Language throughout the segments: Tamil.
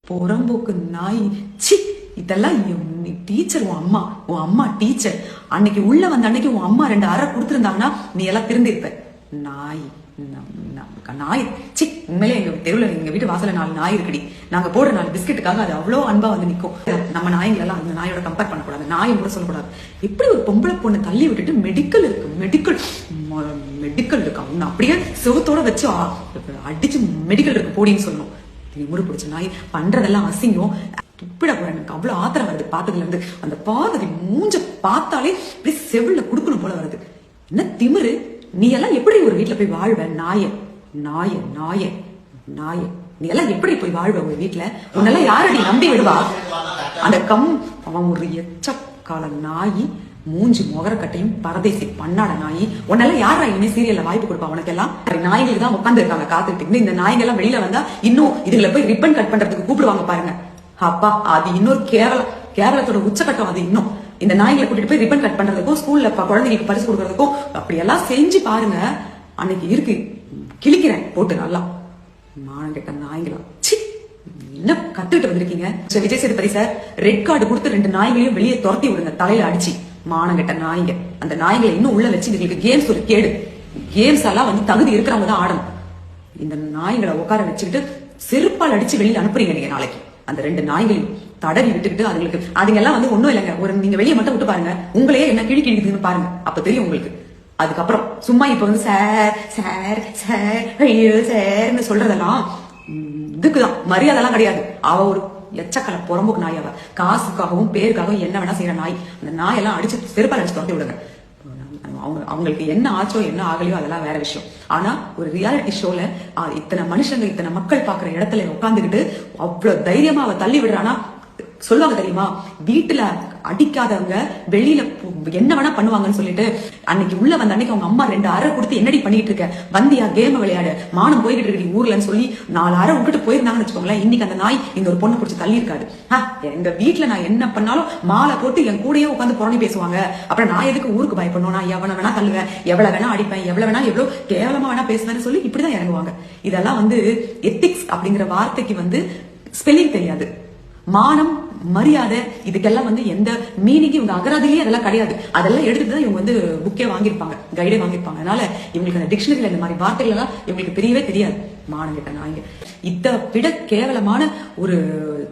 புறம்போக்கு நாய் சி. இதெல்லாம் டீச்சர், உன் அம்மா டீச்சர். அன்னைக்கு உள்ள வந்த அன்னைக்கு உன் அம்மா 2 அறை கொடுத்துருந்தாங்கன்னா நீ எல்லாம் திருந்திருப்ப. நாய் நாய் சி. உண்மையிலே எங்க தெருவில் எங்க வீட்டு வாசல 4 நாய் இருக்குடி. நாங்க போடுற 4 பிஸ்கெட்டுக்காக அது அவ்வளோ அன்பா வந்து நிற்கும். நம்ம நாய்களெல்லாம் அந்த நாயோட கம்பேர் பண்ணக்கூடாது, நாயை கூட சொல்லக்கூடாது. எப்படி ஒரு பொம்பளை பொண்ணு தள்ளி விட்டுட்டு மெடிக்கல் இருக்கு, மெடிக்கல் இருக்கு, அவனை அப்படியே சிவத்தோட வச்சு அடிச்சு மெடிக்கல் இருக்கு போடின்னு சொல்லணும். முறை பிடிச்ச நாய் பண்றதெல்லாம் அசிங்கம். துப்பிட போற எனக்கு அவ்வளவு ஆத்திரம் வருது பார்த்ததுல இருந்து. அந்த பாதவி மூஞ்ச பார்த்தாலே அப்படியே செவில குடுக்கணும் போல வருது. என்ன திமிரு, நீ எல்லாம் எப்படி ஒரு வீட்டுல போய் வாழ்வ? நாய நாய நாய நாய நீ எல்லாம் எப்படி போய் வாழ்வ ஒரு வீட்டுல? உன்னெல்லாம் யாரடி நம்பி விடுவா? அந்த அவன் ஒரு எச்சக்கால நாய், மூஞ்சி முகரக்கட்டையும் பரதேசி பண்ணாட நாய். உன்னெல்லாம் யாரா இனிமே சீரியல்ல வாய்ப்பு கொடுப்பா? உனக்கு எல்லாம் நாய்களுக்கு தான் உட்காந்து இருக்காங்க காத்துட்டு. இந்த நாய்கள் எல்லாம் வெளியில வந்தா இன்னும் இதுல போய் ரிப்பன் கட் பண்றதுக்கு கூப்பிடுவாங்க பாருங்க. அப்பா, அது இன்னொரு கேரளத்தோட உச்சகட்டம். அது இன்னும் இந்த நாய்களை கூட்டிட்டு போய் ரிப்பன் கட் பண்றதுக்கும் ஸ்கூல்ல குழந்தைங்களுக்கு பரிசு கொடுக்கறதுக்கும் அப்படி எல்லாம் செஞ்சு பாருங்க. அன்னைக்கு இருக்கு கிழிக்கிறேன் போட்டு நல்லா. மானம் கெட்ட நாய்களா சி. என்ன கத்துக்கிட்டு வந்திருக்கீங்க? Vijay Sethupathi sir red card கொடுத்து 2 நாய்களையும் வெளியே துரத்தி விடுங்க தலையில அடிச்சு. மானம் கெட்ட நாய்ங்க. அந்த நாய்களை இன்னும் உள்ள வச்சு இதுங்களுக்கு கேம்ஸ் ஒரு கேடு. கேம்ஸ் எல்லாம் வந்து தகுதி இருக்கிறவங்க தான் ஆடணும். இந்த நாய்களை உட்கார வச்சுக்கிட்டு செருப்பால் அடிச்சு வெளியில அனுப்புறீங்க நீங்க நாளைக்கு. அந்த 2 நாய்களையும் தடவி விட்டுக்கிட்டு அதுங்க எல்லாம் வந்து ஒண்ணும் இல்லைங்க. ஒரு நீங்க வெளியே மட்டும் விட்டு பாருங்க, உங்களையே என்ன கிழிக்குதுன்னு பாருங்க, அப்ப தெரியும் உங்களுக்கு. அதுக்கப்புறம் சும்மா இப்ப வந்து சார் சார் சார் ஐயோ சார்னு சொல்றதெல்லாம் இதுக்குதான், மரியாதை எல்லாம் கிடையாது. அவ ஒரு எச்சக்கலை புறம்போக்கு நாய். அவ காசுக்காகவும் பேருக்காகவும் என்ன வேணா செய்யற நாய். அந்த நாயெல்லாம் அடிச்சு செருப்பால் அடிச்சு துரத்தி விடுங்க. அவங்களுக்கு என்ன ஆச்சோ என்ன ஆகலையோ அதெல்லாம் வேற விஷயம். ஆனா ஒரு ரியாலிட்டி ஷோல இத்தனை மனுஷங்க இத்தனை மக்கள் பாக்குற இடத்துல உட்காந்துக்கிட்டு அவ்வளவு தைரியமா அவ தள்ளி விடுறானா சொல்லுவாங்க தெரியுமா? வீட்டுல அடிக்காதவங்க வெளியில என்ன வேணா பண்ணுவாங்கன்னு சொல்லிட்டு அன்னைக்கு உள்ள வந்த அன்னைக்கு அவங்க அம்மா 2 அறை கொடுத்து என்னடி பண்ணிட்டு இருக்க, வந்தியா கேம் விளையாடு, மானம் போய்கிட்டு இருக்கு ஊர்லன்னு சொல்லி 4 அறை விட்டுட்டு போயிருந்தாங்கன்னு வச்சுக்கோங்களேன். இன்னைக்கு அந்த நாய் இந்த ஒரு பொண்ணு பிடிச்சி தள்ளி இருக்காது. எங்க வீட்டுல நான் என்ன பண்ணாலும் மாலை போட்டு என் கூடயே உட்காந்து புறணி பேசுவாங்க. அப்புறம் நான் எதுக்கு ஊருக்கு பயப்படணும்? நான் எவனை வேணா தள்ளுவேன், எவ்வளவு வேணா அடிப்பேன், எவ்வளவு வேணா எவ்வளவு கேவலமா வேணா பேசுவேன்னு சொல்லி இப்படிதான் இறங்குவாங்க. இதெல்லாம் வந்து எத்திக்ஸ் அப்படிங்கிற வார்த்தைக்கு வந்து ஸ்பெல்லிங் தெரியாது. மானம் மரியாதை இதுக்கெல்லாம் வந்து எந்த மீனிங் இவங்க அகராதிலேயே அதெல்லாம் கிடையாது. அதெல்லாம் எடுத்துட்டு தான் இவங்க வந்து புக்கே வாங்கியிருப்பாங்க, கைடே வாங்கியிருப்பாங்க. அதனால இவங்களுக்கு அந்த டிக்ஷனரியில இந்த மாதிரி வார்த்தைகள் எல்லாம் இவங்களுக்கு தெரியவே தெரியாது. மானம் கிட்ட நாய்ங்க. இதை விட கேவலமான ஒரு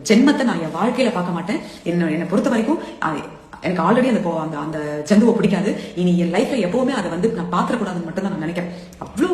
ஜென்மத்தை நான் என் வாழ்க்கையில பார்க்க மாட்டேன். என்னை பொறுத்த வரைக்கும் எனக்கு ஆல்ரெடி அந்த ஜந்துவை பிடிக்காது. இனி என் லைஃப்ல எப்பவுமே அதை வந்து நான் பாத்திரக்கூடாதுன்னு மட்டும் தான் நான் நினைக்கிறேன். அவ்வளோ